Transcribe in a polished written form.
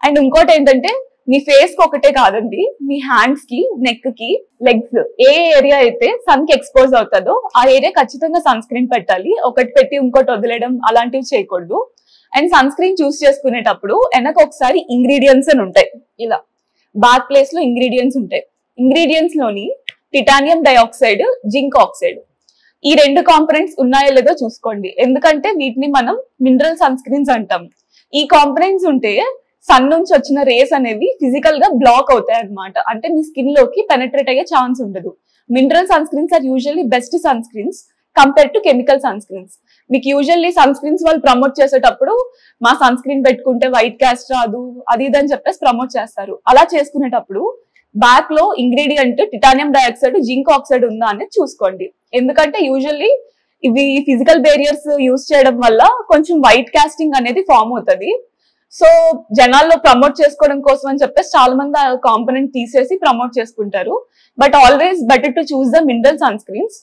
And ఇంకోటి ఏంటంటే మీ face కి ఒకటే కాదండి, మీ హ్యాండ్స్ కి, నెక్ కి, లెగ్స్, ఏ ఏరియా అయితే సన్ కి ఎక్స్పోజ్ అవుతుందో ఆ ఏరియా ఖచ్చితంగా సన్ స్క్రీన్ పెట్టాలి. ఒకటి పెట్టి ఇంకోటి వదిలేయడం అలాంటివి చేయకూడదు. అండ్ సన్ స్క్రీన్ చూస్ చేసుకునేటప్పుడు వెనక ఒకసారి ఇంగ్రీడియంట్స్ అని ఉంటాయి. ఇలా బ్యాక్ ప్లేస్ లో ఇంగ్రీడియంట్స్ ఉంటాయి. ఇంగ్రీడియంట్స్ లోని టిటానియం డైఆక్సైడ్, జింక్ ఆక్సైడ్, ఈ రెండు కాంపోనెంట్స్ ఉన్నాయో లేదో చూసుకోండి. ఎందుకంటే వీటిని మనం మినరల్ సన్ స్క్రీన్స్ అంటాం. ఈ కాంపోనెంట్స్ ఉంటే సన్ నుంచి వచ్చిన రేస్ అనేవి ఫిజికల్ గా బ్లాక్ అవుతాయి అనమాట. అంటే మీ స్కిన్ లోకి పెనట్రేట్ అయ్యే ఛాన్స్ ఉండదు. Mineral sunscreens are usually best sunscreens compare to chemical sunscreens. మీకు యూజువల్లీ సన్ స్క్రీన్స్ వాళ్ళు ప్రమోట్ చేసేటప్పుడు మా సన్ స్క్రీన్ పెట్టుకుంటే వైట్ క్యాస్ట్ రాదు అది ఇది అని చెప్పేసి ప్రమోట్ చేస్తారు. అలా చేసుకునేటప్పుడు బ్యాక్ లో ingredient titanium dioxide, zinc oxide ఉందా అనేది చూసుకోండి. ఎందుకంటే యూజువల్లీ ఇవి ఫిజికల్ బేరియర్స్ యూజ్ చేయడం వల్ల కొంచెం వైట్ కాస్టింగ్ అనేది ఫామ్ అవుతుంది. సో జనాల్లో ప్రమోట్ చేసుకోవడం కోసం అని చెప్పేసి చాలా మంది ఆ కాంపోనెంట్ తీసేసి ప్రమోట్ చేసుకుంటారు. But always better to choose the mineral sun screens.